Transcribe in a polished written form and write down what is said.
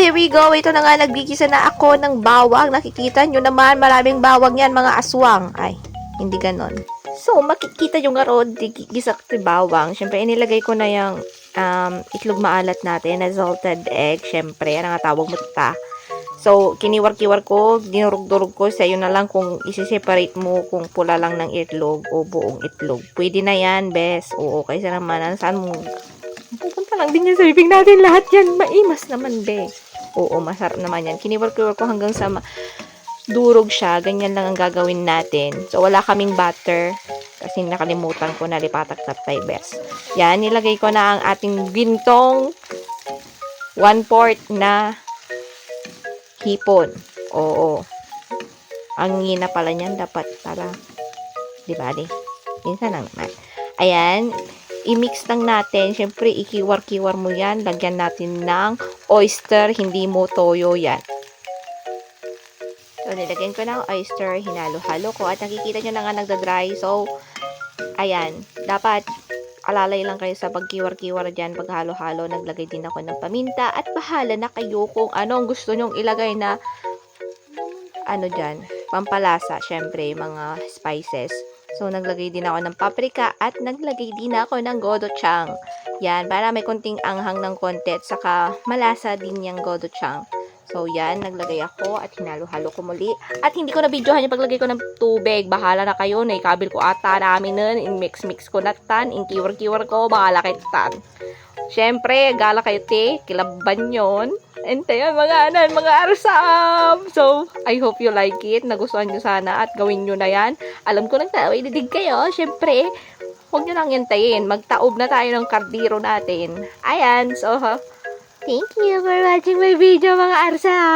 here we go. Ito na nga, naggigisa na ako ng bawang. Nakikita nyo naman, maraming bawang yan, mga aswang. Ay, hindi ganon. So, makikita nyo nga ron, gigisa ko yung bawang. Siyempre, inilagay ko na yung itlog maalat natin, na salted egg. Siyempre, ano nga tawag mo ta. So, kiniwar-kiwar ko, dinurog-durog ko. Sa'yo na lang kung isi-separate mo kung pula lang ng itlog o buong itlog. Pwede na yan, bes. Oo, kaysa naman, saan mo? Pupunta lang din yan sa bibig natin. Lahat yan, maimas naman, be. Oo, masarap naman yan. Kiniwar-kiwar ko hanggang sa durog siya. Ganyan lang ang gagawin natin. So, wala kaming butter. Kasi nakalimutan ko na lipatak-tatay, bes. Yan, nilagay ko na ang ating bintong 1/4 na hipon. Oo. Ang hina pala niyan. Dapat para, di ba, di? Minsan lang naman. Ayan. I-mix lang natin. Siyempre, ikiwar-kiwar mo yan. Lagyan natin ng oyster. Hindi mo toyo yan. So, nilagyan ko ng oyster. Hinalo-halo ko. At nakikita nyo na nga nagda-dry. So, ayan. Dapat alalay lang kayo sa pagkiwar-kiwar dyan, paghalo-halo. Naglagay din ako ng paminta at bahala na kayo kung anong gusto nyong ilagay na ano dyan, pampalasa, syempre, mga spices. So, naglagay din ako ng paprika at naglagay din ako ng gochujang. Yan, para may konting anghang ng konti at saka malasa din yung gochujang. So, yan, naglagay ako at hinalo-halo ko muli. At hindi ko na videohan yung paglagay ko ng tubig. Bahala na kayo. Naikabil ko ata namin nun. In-mix-mix ko na tan. In-kiwar-kiwar ko. Bahala kayo tan. Siyempre, gala kayo te. Kilaban yun. And tayo, mga arsam. So, I hope you like it. Nagustuhan nyo sana at gawin nyo na yan. Alam ko nang ididig kayo. Siyempre, huwag nyo lang hintayin. Magtaob na tayo ng kardiro natin. Ayan. So, thank you for watching my video, mga arsa!